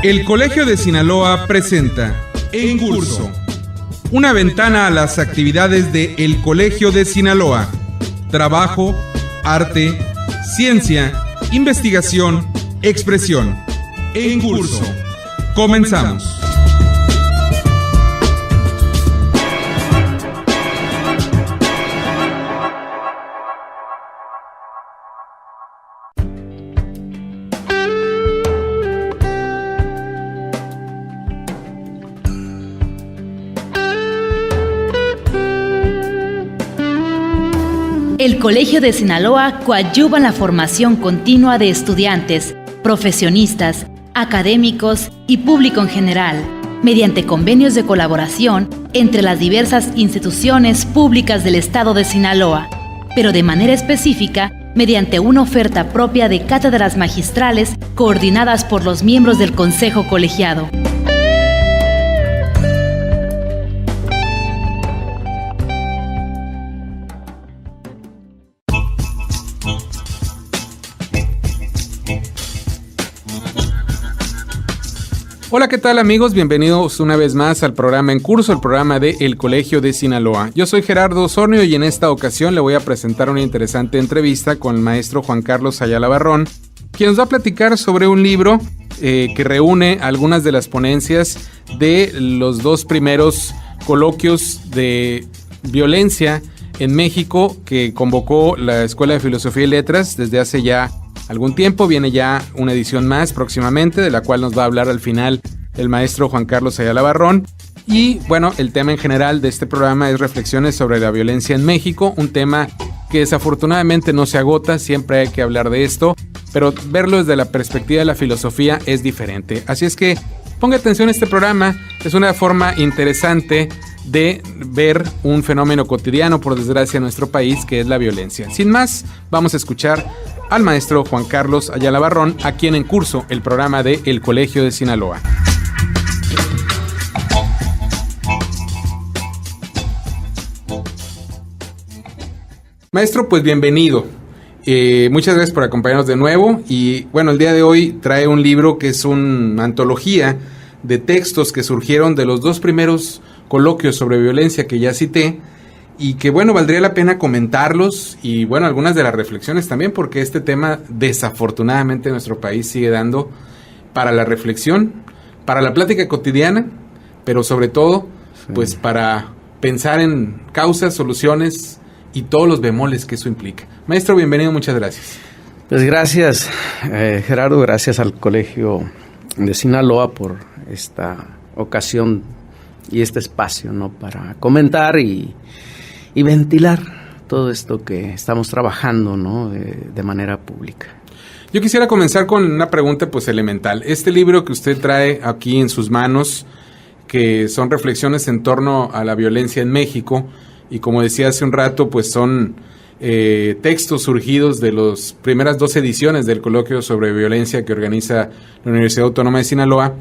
El Colegio de Sinaloa presenta En Curso, una ventana a las actividades de El Colegio de Sinaloa. Trabajo, arte, ciencia, investigación, expresión. En Curso. Comenzamos. El Colegio de Sinaloa coadyuva en la formación continua de estudiantes, profesionistas, académicos y público en general, mediante convenios de colaboración entre las diversas instituciones públicas del estado de Sinaloa, pero de manera específica mediante una oferta propia de cátedras magistrales coordinadas por los miembros del Consejo Colegiado. Hola, ¿qué tal amigos? Bienvenidos una vez más al programa En Curso, el programa de El Colegio de Sinaloa. Yo soy Gerardo Osornio y en esta ocasión le voy a presentar una interesante entrevista con el maestro Juan Carlos Ayala Barrón, quien nos va a platicar sobre un libro que reúne algunas de las ponencias de los dos primeros coloquios de violencia en México que convocó la Escuela de Filosofía y Letras desde hace ya algún tiempo. Viene ya una edición más próximamente, de la cual nos va a hablar al final el maestro Juan Carlos Ayala Barrón. Y bueno, el tema en general de este programa es reflexiones sobre la violencia en México, un tema que desafortunadamente no se agota, siempre hay que hablar de esto, pero verlo desde la perspectiva de la filosofía es diferente. Así es que ponga atención a este programa, es una forma interesante de ver un fenómeno cotidiano, por desgracia, en nuestro país, que es la violencia. Sin más, vamos a escuchar al maestro Juan Carlos Ayala Barrón, aquí en Curso, el programa de El Colegio de Sinaloa. Maestro, pues bienvenido. Muchas gracias por acompañarnos de nuevo. Y bueno, el día de hoy trae un libro que es una antología de textos que surgieron de los dos primeros coloquios sobre violencia que ya cité, y que bueno, valdría la pena comentarlos y bueno, algunas de las reflexiones también, porque este tema desafortunadamente en nuestro país sigue dando para la reflexión, para la plática cotidiana, pero sobre todo pues para pensar en causas, soluciones y todos los bemoles que eso implica. Maestro, bienvenido, muchas gracias. Pues gracias, Gerardo, gracias al Colegio de Sinaloa por esta ocasión y este espacio, ¿no?, para comentar y ventilar todo esto que estamos trabajando, ¿no?, de manera pública. Yo quisiera comenzar con una pregunta pues elemental. Este libro que usted trae aquí en sus manos, que son reflexiones en torno a la violencia en México, y como decía hace un rato, pues son textos surgidos de las primeras 2 ediciones del coloquio sobre violencia que organiza la Universidad Autónoma de Sinaloa.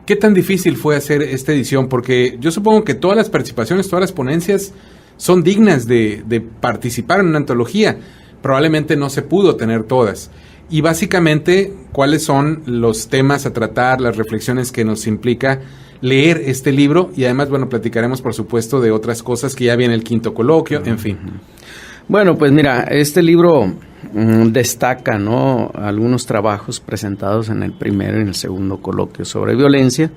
¿Qué tan difícil fue hacer esta edición? Porque yo supongo que todas las participaciones, todas las ponencias son dignas de participar en una antología. Probablemente no se pudo tener todas. Y básicamente, ¿cuáles son los temas a tratar, las reflexiones que nos implica leer este libro? Y además, bueno, platicaremos por supuesto de otras cosas, que ya viene el 5º coloquio, en fin. Bueno, pues mira, este libro destaca, ¿no?, algunos trabajos presentados en el primero y en el segundo coloquio sobre violencia.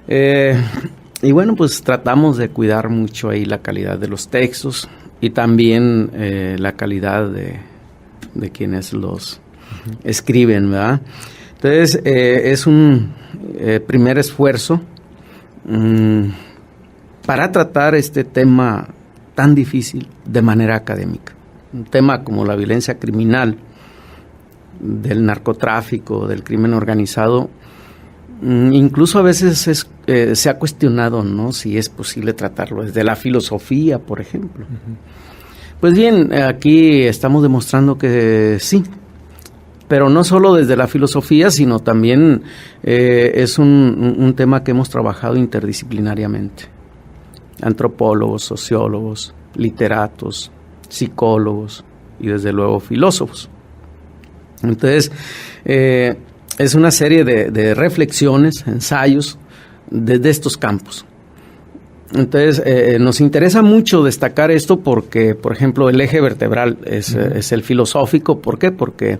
Y bueno, pues tratamos de cuidar mucho ahí la calidad de los textos y también la calidad de quienes los escriben, ¿verdad? Entonces, es un primer esfuerzo para tratar este tema tan difícil de manera académica. Un tema como la violencia criminal, del narcotráfico, del crimen organizado, incluso a veces se ha cuestionado, ¿no?, si es posible tratarlo desde la filosofía, por ejemplo. Pues bien, aquí estamos demostrando que sí, pero no solo desde la filosofía, sino también es un tema que hemos trabajado interdisciplinariamente. Antropólogos, sociólogos, literatos, psicólogos y desde luego filósofos. Entonces, es una serie de reflexiones, ensayos desde estos campos. Entonces, nos interesa mucho destacar esto porque, por ejemplo, el eje vertebral es el filosófico. ¿Por qué? Porque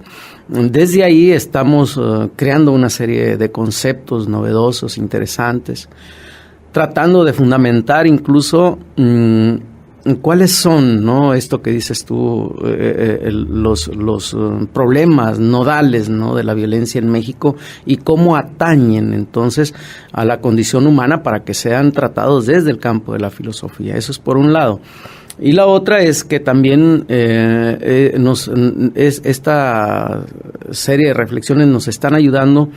desde ahí estamos creando una serie de conceptos novedosos, interesantes, tratando de fundamentar incluso cuáles son, ¿no?, esto que dices tú, los problemas nodales, ¿no?, de la violencia en México y cómo atañen entonces a la condición humana para que sean tratados desde el campo de la filosofía. Eso es por un lado. Y la otra es que también esta serie de reflexiones nos están ayudando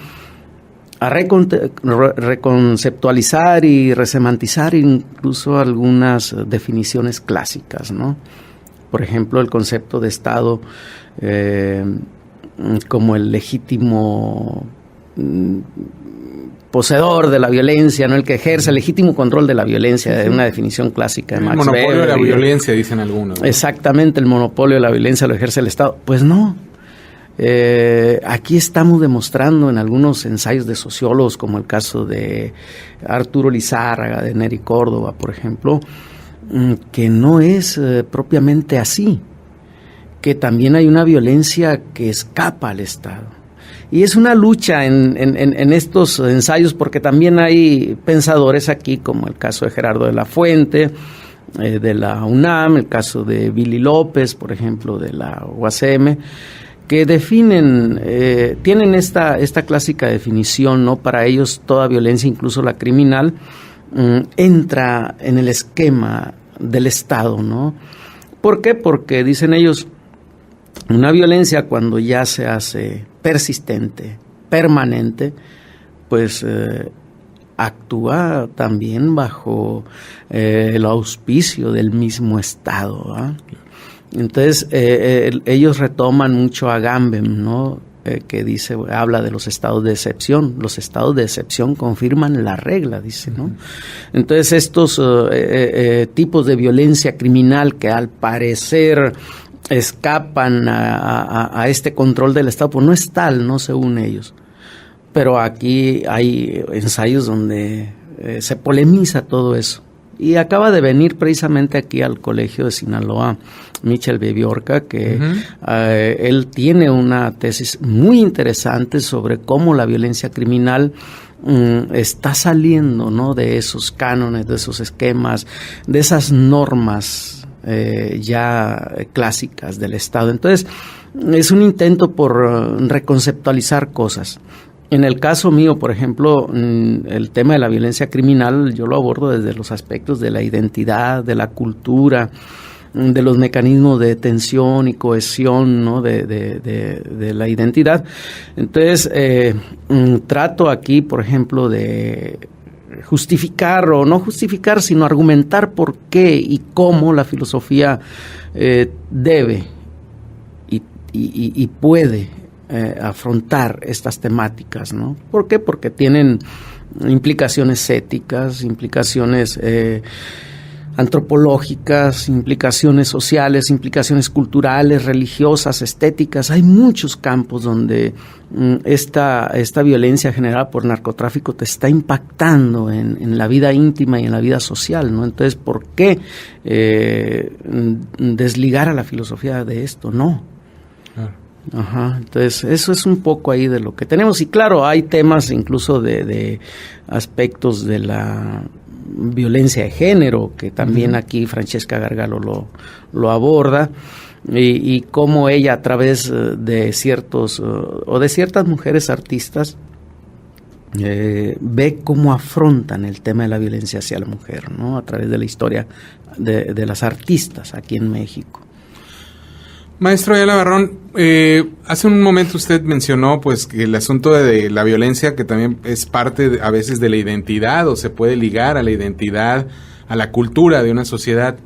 a reconceptualizar y resemantizar incluso algunas definiciones clásicas, ¿no? Por ejemplo, el concepto de Estado como el legítimo poseedor de la violencia, ¿no?, el que ejerce el legítimo control de la violencia, es una definición clásica de Max Weber. El monopolio de la violencia, dicen algunos, ¿no? Exactamente, el monopolio de la violencia lo ejerce el Estado. Pues no. Aquí estamos demostrando en algunos ensayos de sociólogos, como el caso de Arturo Lizárraga, de Nery Córdoba, por ejemplo, que no es propiamente así, que también hay una violencia que escapa al Estado. Y es una lucha en estos ensayos, porque también hay pensadores aquí, como el caso de Gerardo de la Fuente, de la UNAM, el caso de Billy López, por ejemplo, de la UACM, que definen, tienen esta clásica definición, ¿no? Para ellos toda violencia, incluso la criminal, entra en el esquema del Estado, ¿no? ¿Por qué? Porque dicen ellos, una violencia cuando ya se hace persistente, permanente, pues actúa también bajo el auspicio del mismo Estado, ¿eh? Entonces, ellos retoman mucho a Agamben, ¿no?, que habla de los estados de excepción. Los estados de excepción confirman la regla, dice, ¿no? Entonces, estos tipos de violencia criminal que al parecer escapan a este control del Estado, pues no es tal, ¿no?, según ellos. Pero aquí hay ensayos donde se polemiza todo eso. Y acaba de venir precisamente aquí al Colegio de Sinaloa Michel Bebiorca, que él tiene una tesis muy interesante sobre cómo la violencia criminal está saliendo, ¿no?, de esos cánones, de esos esquemas, de esas normas ya clásicas del Estado. Entonces, es un intento por reconceptualizar cosas. En el caso mío, por ejemplo, el tema de la violencia criminal yo lo abordo desde los aspectos de la identidad, de la cultura, de los mecanismos de tensión y cohesión, ¿no?, de la identidad. Entonces, trato aquí, por ejemplo, de justificar o no justificar, sino argumentar por qué y cómo la filosofía debe y puede afrontar estas temáticas, ¿no? ¿Por qué? Porque tienen implicaciones éticas, implicaciones antropológicas, implicaciones sociales, implicaciones culturales, religiosas, estéticas. Hay muchos campos donde esta violencia generada por narcotráfico te está impactando en la vida íntima y en la vida social, ¿no? Entonces, ¿por qué desligar a la filosofía de esto? No. Ajá, entonces eso es un poco ahí de lo que tenemos. Y claro, hay temas incluso de aspectos de la violencia de género, que también aquí Francesca Gargalo lo aborda, y cómo ella, a través de ciertas mujeres artistas, ve cómo afrontan el tema de la violencia hacia la mujer, ¿no?, a través de la historia de las artistas aquí en México. Maestro Ayala Barrón, hace un momento usted mencionó pues que el asunto de la violencia, que también es parte a veces de la identidad, o se puede ligar a la identidad, a la cultura de una sociedad.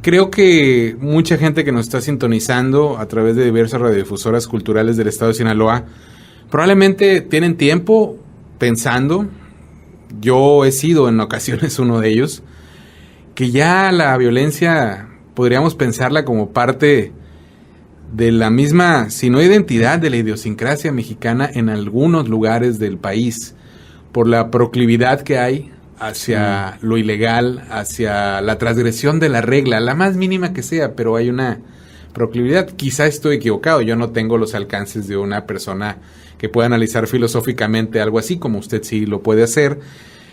Creo que mucha gente que nos está sintonizando a través de diversas radiodifusoras culturales del estado de Sinaloa probablemente tienen tiempo pensando, yo he sido en ocasiones uno de ellos, que ya la violencia podríamos pensarla como parte de la misma, si no identidad, de la idiosincrasia mexicana en algunos lugares del país, por la proclividad que hay hacia lo ilegal, hacia la transgresión de la regla, la más mínima que sea, pero hay una proclividad. Quizá estoy equivocado, yo no tengo los alcances de una persona que pueda analizar filosóficamente algo así, como usted sí lo puede hacer,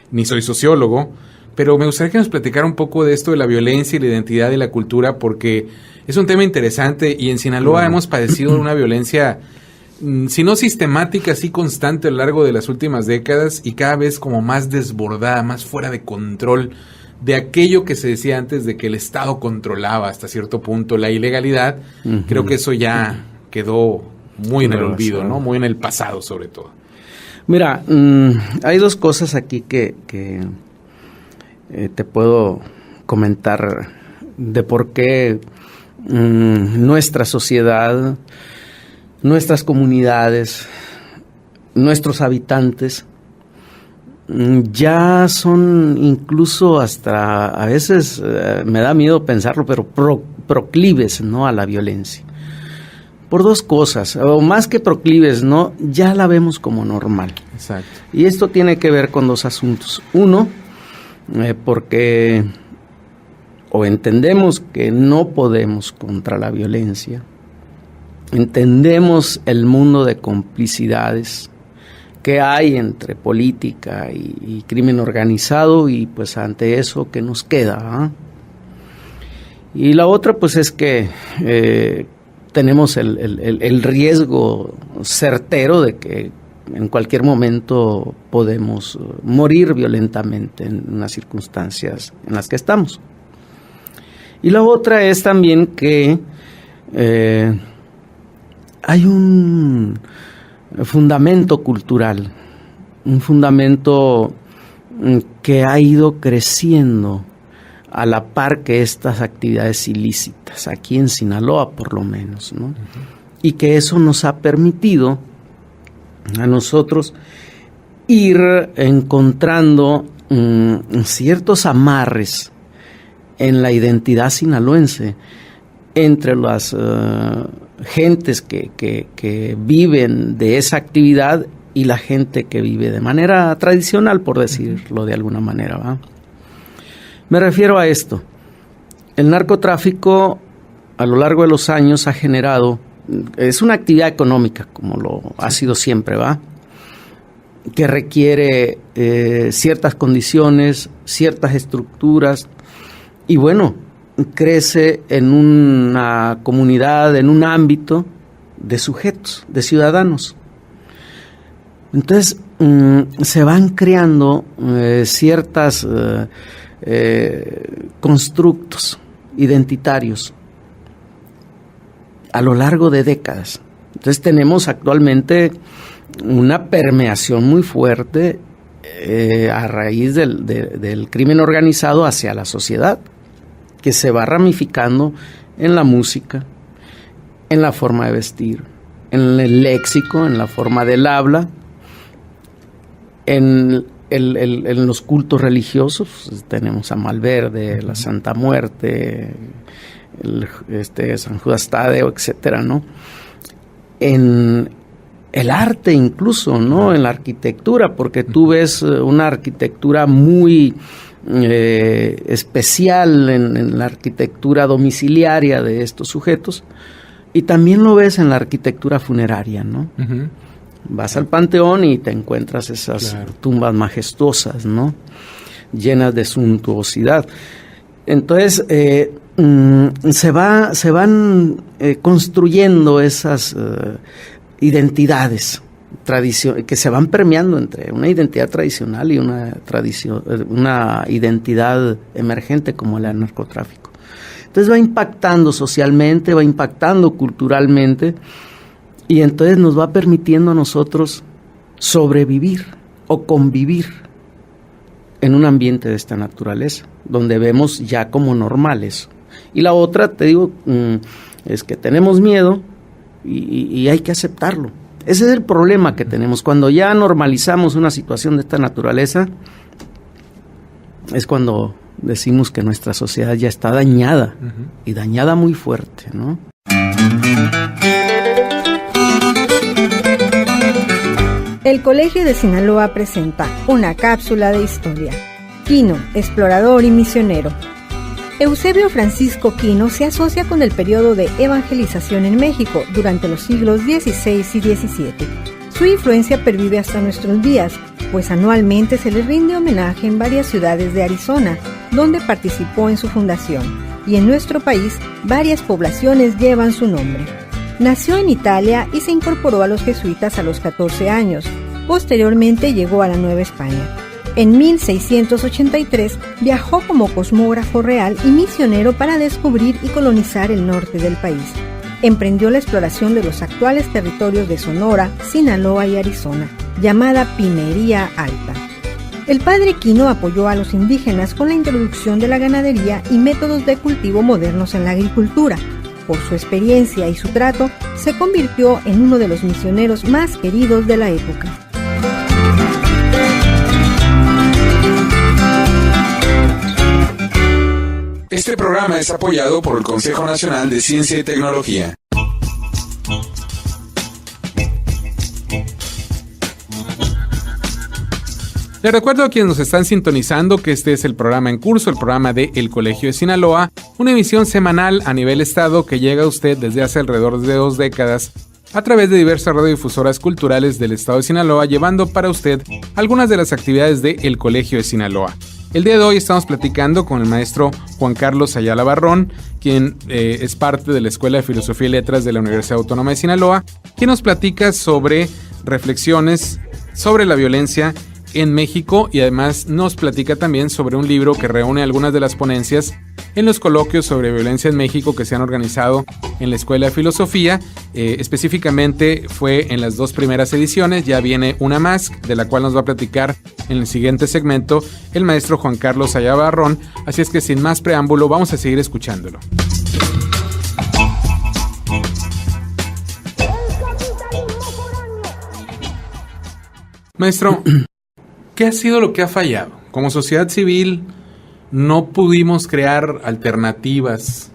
ni soy sociólogo, pero me gustaría que nos platicara un poco de esto de la violencia y la identidad y la cultura, porque es un tema interesante y en Sinaloa hemos padecido una violencia, si no sistemática, sí constante a lo largo de las últimas décadas y cada vez como más desbordada, más fuera de control de aquello que se decía antes de que el Estado controlaba hasta cierto punto la ilegalidad. Creo que eso ya quedó muy en el olvido, ¿no? Muy en el pasado sobre todo. Mira, hay dos cosas aquí que te puedo comentar de por qué nuestra sociedad, nuestras comunidades, nuestros habitantes ya son incluso hasta, a veces me da miedo pensarlo, pero proclives, ¿no?, a la violencia. Por dos cosas, o más que proclives, ¿no?, ya la vemos como normal. Exacto. Y esto tiene que ver con dos asuntos. Uno, porque o entendemos que no podemos contra la violencia, entendemos el mundo de complicidades que hay entre política y crimen organizado, y pues ante eso, ¿qué nos queda? Y la otra pues es que tenemos el riesgo certero de que en cualquier momento podemos morir violentamente en unas circunstancias en las que estamos. Y la otra es también que hay un fundamento cultural, un fundamento que ha ido creciendo a la par que estas actividades ilícitas, aquí en Sinaloa por lo menos, ¿no? Y que eso nos ha permitido a nosotros ir encontrando ciertos amarres en la identidad sinaloense entre las gentes que viven de esa actividad y la gente que vive de manera tradicional, por decirlo de alguna manera, ¿va? Me refiero a esto. El narcotráfico a lo largo de los años ha generado, es una actividad económica, como lo ha sido siempre, ¿va?, que requiere ciertas condiciones, ciertas estructuras, y bueno, crece en una comunidad, en un ámbito de sujetos, de ciudadanos. Entonces, se van creando ciertos constructos identitarios a lo largo de décadas. Entonces, tenemos actualmente una permeación muy fuerte a raíz del crimen organizado hacia la sociedad, que se va ramificando en la música, en la forma de vestir, en el léxico, en la forma del habla, en los cultos religiosos. Tenemos a Malverde, la Santa Muerte, San Judas Tadeo, etcétera, ¿no? En el arte incluso, ¿no? En la arquitectura, porque tú ves una arquitectura muy especial en la arquitectura domiciliaria de estos sujetos, y también lo ves en la arquitectura funeraria, ¿no? Uh-huh. Vas al panteón y te encuentras esas tumbas majestuosas, ¿no?, llenas de suntuosidad. Entonces se van construyendo esas identidades que se van permeando entre una identidad tradicional y una identidad emergente como la del narcotráfico. Entonces va impactando socialmente, va impactando culturalmente, y entonces nos va permitiendo a nosotros sobrevivir o convivir en un ambiente de esta naturaleza, donde vemos ya como normales. Y la otra, te digo, es que tenemos miedo y hay que aceptarlo. Ese es el problema que tenemos. Cuando ya normalizamos una situación de esta naturaleza, es cuando decimos que nuestra sociedad ya está dañada, y dañada muy fuerte, ¿no? El Colegio de Sinaloa presenta una cápsula de historia. Quino, explorador y misionero. Eusebio Francisco Quino se asocia con el periodo de evangelización en México durante los siglos XVI y XVII. Su influencia pervive hasta nuestros días, pues anualmente se le rinde homenaje en varias ciudades de Arizona, donde participó en su fundación, y en nuestro país varias poblaciones llevan su nombre. Nació en Italia y se incorporó a los jesuitas a los 14 años. Posteriormente llegó a la Nueva España. En 1683 viajó como cosmógrafo real y misionero para descubrir y colonizar el norte del país. Emprendió la exploración de los actuales territorios de Sonora, Sinaloa y Arizona, llamada Pimería Alta. El padre Quino apoyó a los indígenas con la introducción de la ganadería y métodos de cultivo modernos en la agricultura. Por su experiencia y su trato, se convirtió en uno de los misioneros más queridos de la época. Este programa es apoyado por el Consejo Nacional de Ciencia y Tecnología. Les recuerdo a quienes nos están sintonizando que este es el programa en curso, el programa de El Colegio de Sinaloa, una emisión semanal a nivel estado que llega a usted desde hace alrededor de 2 décadas a través de diversas radiodifusoras culturales del estado de Sinaloa, llevando para usted algunas de las actividades de El Colegio de Sinaloa. El día de hoy estamos platicando con el maestro Juan Carlos Ayala Barrón, quien es parte de la Escuela de Filosofía y Letras de la Universidad Autónoma de Sinaloa, quien nos platica sobre reflexiones sobre la violencia en México y además nos platica también sobre un libro que reúne algunas de las ponencias en los coloquios sobre violencia en México que se han organizado en la Escuela de Filosofía. Específicamente fue en las 2 primeras ediciones, ya viene una más, de la cual nos va a platicar en el siguiente segmento el maestro Juan Carlos Ayala Barrón, así es que sin más preámbulo vamos a seguir escuchándolo. Maestro, ¿qué ha sido lo que ha fallado? Como sociedad civil no pudimos crear alternativas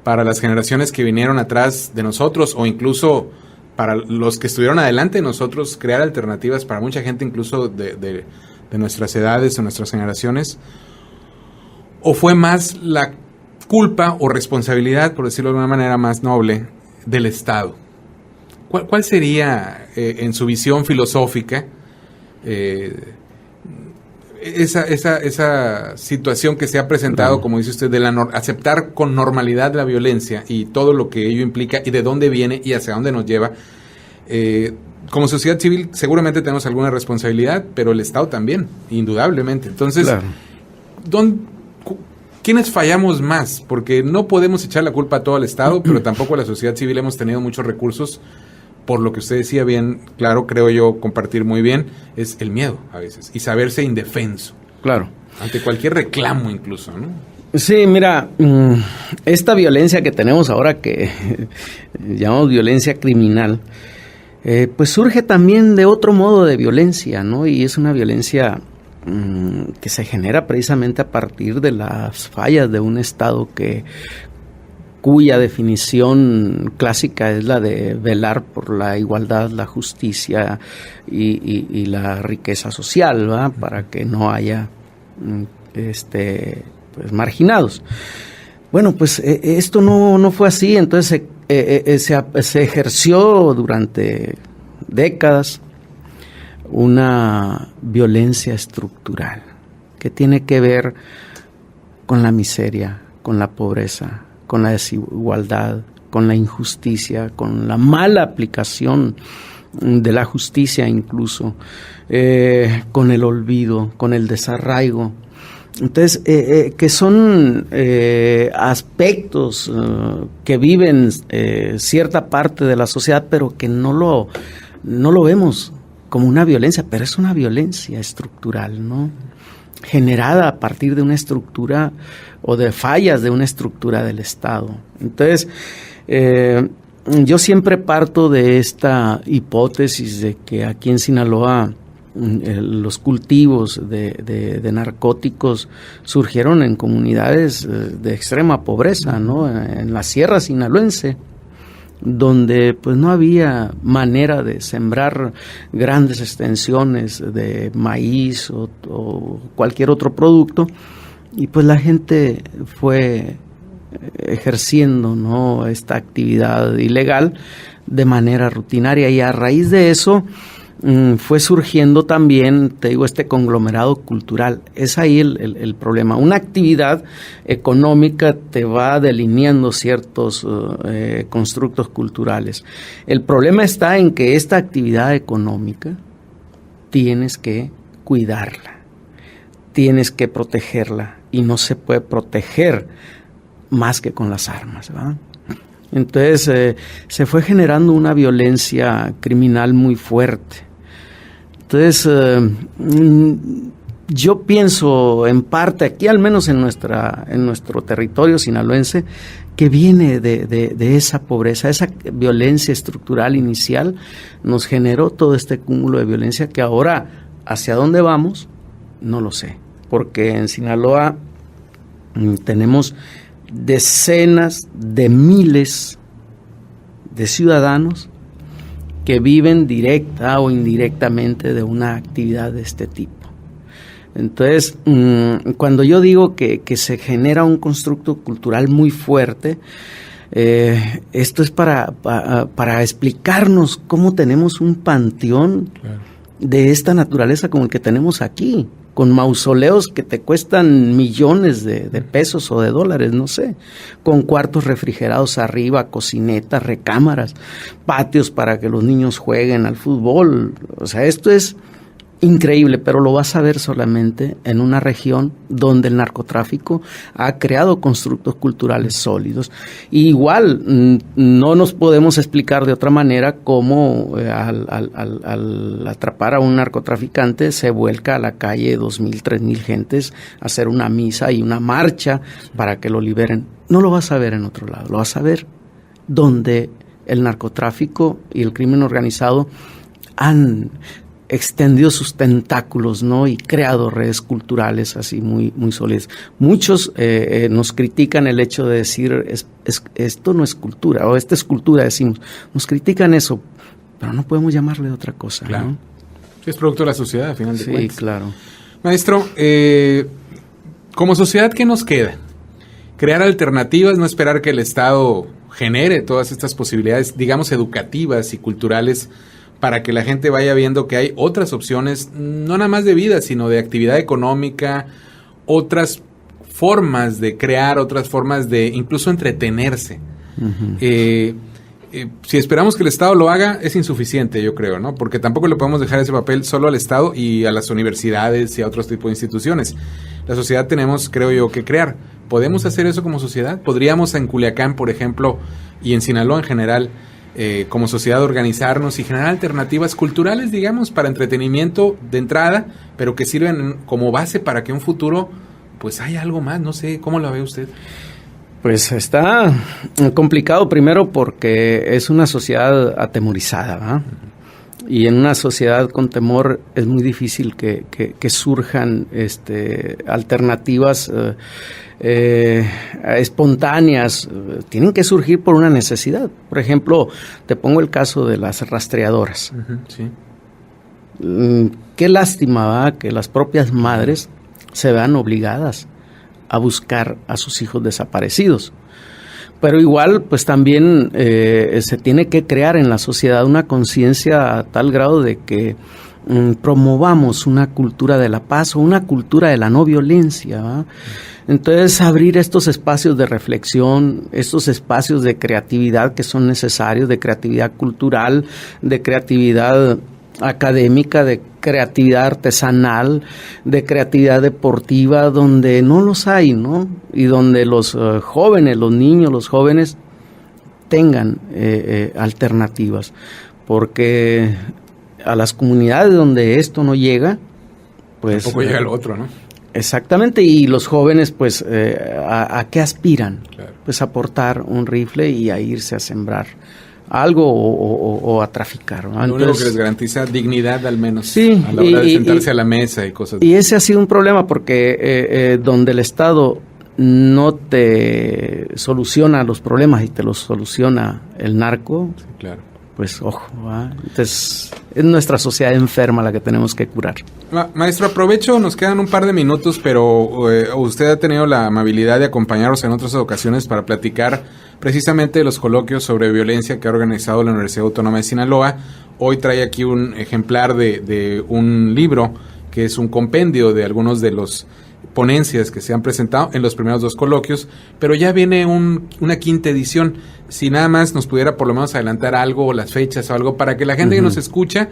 para las generaciones que vinieron atrás de nosotros o incluso para los que estuvieron adelante de nosotros, crear alternativas para mucha gente incluso de nuestras edades o nuestras generaciones. ¿O fue más la culpa o responsabilidad, por decirlo de una manera más noble, del Estado? ¿Cuál sería, en su visión filosófica, esa situación que se ha presentado, como dice usted, de aceptar con normalidad la violencia y todo lo que ello implica y de dónde viene y hacia dónde nos lleva? Como sociedad civil seguramente tenemos alguna responsabilidad, pero el Estado también, indudablemente. Entonces, claro, ¿quiénes fallamos más? Porque no podemos echar la culpa a todo el Estado, pero tampoco a la sociedad civil hemos tenido muchos recursos. Por lo que usted decía bien, claro, creo yo compartir muy bien, es el miedo a veces y saberse indefenso. Claro. Ante cualquier reclamo incluso, ¿no? Sí, mira, esta violencia que tenemos ahora que llamamos violencia criminal, pues surge también de otro modo de violencia, ¿no? Y es una violencia que se genera precisamente a partir de las fallas de un Estado cuya definición clásica es la de velar por la igualdad, la justicia y la riqueza social, ¿va? Para que no haya pues marginados. Bueno, pues esto no fue así, entonces se ejerció durante décadas una violencia estructural que tiene que ver con la miseria, con la pobreza, con la desigualdad, con la injusticia, con la mala aplicación de la justicia incluso, con el olvido, con el desarraigo. Entonces, que son aspectos que viven cierta parte de la sociedad, pero que no lo vemos como una violencia, pero es una violencia estructural, ¿no? Generada a partir de una estructura o de fallas de una estructura del Estado. Entonces, yo siempre parto de esta hipótesis de que aquí en Sinaloa los cultivos de narcóticos surgieron en comunidades de extrema pobreza, ¿no? En la sierra sinaloense. donde pues no había manera de sembrar grandes extensiones de maíz o cualquier otro producto, y pues la gente fue ejerciendo, ¿no?, esta actividad ilegal de manera rutinaria, y a raíz de eso fue surgiendo también, te digo, este conglomerado cultural. Es ahí el problema. Una actividad económica te va delineando ciertos constructos culturales. El problema está en que esta actividad económica tienes que cuidarla, tienes que protegerla, y no se puede proteger más que con las armas, ¿verdad? Entonces se fue generando una violencia criminal muy fuerte. Entonces yo pienso en parte, aquí al menos en nuestro territorio sinaloense, que viene de esa pobreza, esa violencia estructural inicial, nos generó todo este cúmulo de violencia que ahora, ¿hacia dónde vamos? No lo sé, porque en Sinaloa tenemos decenas de miles de ciudadanos que viven directa o indirectamente de una actividad de este tipo. Entonces, cuando yo digo que se genera un constructo cultural muy fuerte, esto es para explicarnos cómo tenemos un panteón de esta naturaleza como el que tenemos aquí, con mausoleos que te cuestan millones de pesos o de dólares, no sé, con cuartos refrigerados arriba, cocinetas, recámaras, patios para que los niños jueguen al fútbol. O sea, esto es increíble, pero lo vas a ver solamente en una región donde el narcotráfico ha creado constructos culturales sólidos. Y igual no nos podemos explicar de otra manera cómo al atrapar a un narcotraficante se vuelca a la calle 2,000, 3,000 gentes a hacer una misa y una marcha para que lo liberen. No lo vas a ver en otro lado, lo vas a ver donde el narcotráfico y el crimen organizado han extendido sus tentáculos, ¿no?, y creado redes culturales así muy, muy sólidas. Muchos nos critican el hecho de decir esto no es cultura, o esta es cultura, decimos. Nos critican eso, pero no podemos llamarle de otra cosa. Claro. ¿No? Es producto de la sociedad, al final de cuentas. Sí, claro. Maestro, como sociedad, ¿qué nos queda? Crear alternativas, no esperar que el Estado genere todas estas posibilidades, digamos, educativas y culturales, para que la gente vaya viendo que hay otras opciones, no nada más de vida, sino de actividad económica, otras formas de crear, otras formas de incluso entretenerse. Uh-huh. Si esperamos que el Estado lo haga, es insuficiente, yo creo, ¿no? Porque tampoco le podemos dejar ese papel solo al Estado y a las universidades y a otros tipos de instituciones. La sociedad tenemos, creo yo, que crear. ¿Podemos hacer eso como sociedad? ¿Podríamos en Culiacán, por ejemplo, y en Sinaloa en general, como sociedad organizarnos y generar alternativas culturales, digamos, para entretenimiento de entrada, pero que sirven como base para que en un futuro pues haya algo más? No sé, ¿cómo lo ve usted? Pues está complicado, primero porque es una sociedad atemorizada, ¿verdad? Y en una sociedad con temor es muy difícil que surjan alternativas espontáneas. Tienen que surgir por una necesidad. Por ejemplo, te pongo el caso de las rastreadoras. Uh-huh, sí. Qué lástima, ¿verdad?, que las propias madres se vean obligadas a buscar a sus hijos desaparecidos. Pero igual, pues también se tiene que crear en la sociedad una conciencia a tal grado de que promovamos una cultura de la paz o una cultura de la no violencia, ¿verdad? Entonces, abrir estos espacios de reflexión, estos espacios de creatividad que son necesarios, de creatividad cultural, de creatividad académica, de creatividad artesanal, de creatividad deportiva, donde no los hay, ¿no? Y donde los jóvenes, los niños, los jóvenes tengan alternativas, porque a las comunidades donde esto no llega, pues tampoco llega lo otro, ¿no? Exactamente, y los jóvenes, pues, ¿a qué aspiran? Claro. Pues a aportar un rifle y a irse a sembrar algo o a traficar, ¿no? Entonces, lo único que les garantiza dignidad, al menos, sí, a la hora de sentarse a la mesa y cosas. Y ese ha sido un problema porque donde el Estado no te soluciona los problemas y te los soluciona el narco, sí, claro, pues ojo, ¿va? Entonces es nuestra sociedad enferma la que tenemos que curar. Maestro, aprovecho, nos quedan un par de minutos, pero usted ha tenido la amabilidad de acompañarnos en otras ocasiones para platicar precisamente de los coloquios sobre violencia que ha organizado la Universidad Autónoma de Sinaloa. Hoy trae aquí un ejemplar de un libro que es un compendio de algunos de los ponencias que se han presentado en los primeros 2 coloquios, pero ya viene una quinta edición. Si nada más nos pudiera por lo menos adelantar algo, las fechas o algo, para que la gente que nos escucha,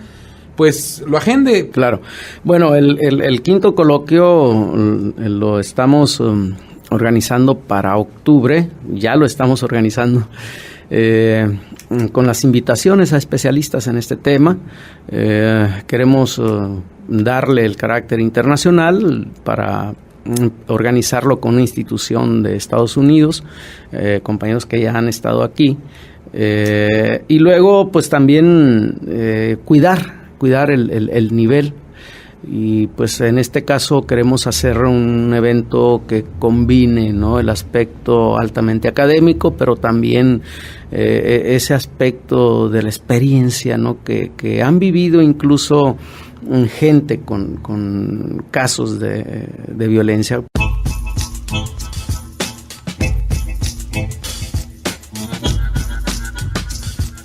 pues lo agende. Claro. Bueno, el quinto coloquio lo estamos organizando para octubre, ya lo estamos organizando, con las invitaciones a especialistas en este tema. Queremos darle el carácter internacional para organizarlo con una institución de Estados Unidos, compañeros que ya han estado aquí, y luego pues también cuidar el nivel. Y pues en este caso queremos hacer un evento que combine, ¿no?, el aspecto altamente académico, pero también ese aspecto de la experiencia, ¿no?, que han vivido incluso gente con casos de violencia.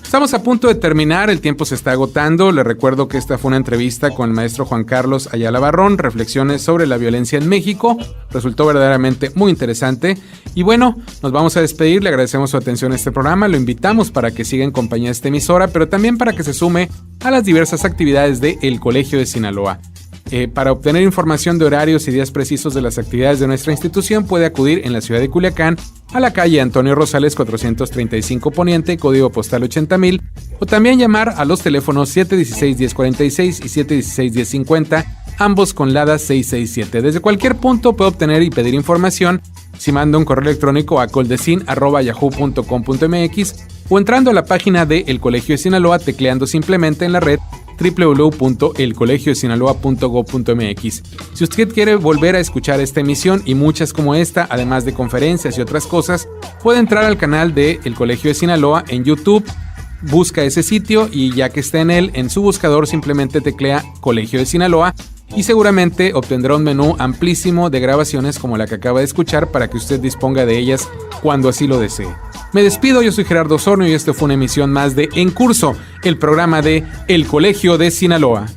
Estamos a punto de terminar, el tiempo se está agotando. Le recuerdo que esta fue una entrevista con el maestro Juan Carlos Ayala Barrón, reflexiones sobre la violencia en México. Resultó verdaderamente muy interesante. Y bueno, nos vamos a despedir, le agradecemos su atención a este programa, lo invitamos para que siga en compañía de esta emisora, pero también para que se sume a las diversas actividades de El Colegio de Sinaloa. Para obtener información de horarios y días precisos de las actividades de nuestra institución, puede acudir en la ciudad de Culiacán a la calle Antonio Rosales 435 Poniente, código postal 80,000, o también llamar a los teléfonos 716-1046 y 716-1050, ambos con LADA 667. Desde cualquier punto puede obtener y pedir información si manda un correo electrónico a coldecin@yahoo.com.mx o entrando a la página de El Colegio de Sinaloa, tecleando simplemente en la red www.elcolegiodesinaloa.gov.mx. Si usted quiere volver a escuchar esta emisión y muchas como esta, además de conferencias y otras cosas, puede entrar al canal de El Colegio de Sinaloa en YouTube, busca ese sitio y ya que esté en él, en su buscador simplemente teclea Colegio de Sinaloa y seguramente obtendrá un menú amplísimo de grabaciones como la que acaba de escuchar para que usted disponga de ellas cuando así lo desee. Me despido, yo soy Gerardo Osornio y esto fue una emisión más de En Curso, el programa de El Colegio de Sinaloa.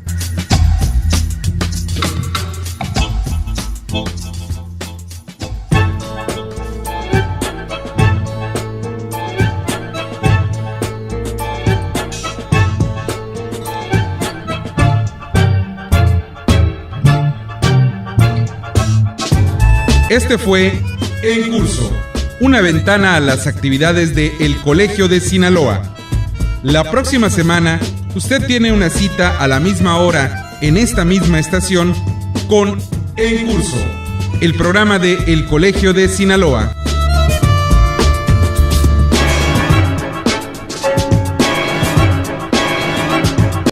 Este fue En Curso, una ventana a las actividades de El Colegio de Sinaloa. La próxima semana, usted tiene una cita a la misma hora en esta misma estación con En Curso, el programa de El Colegio de Sinaloa.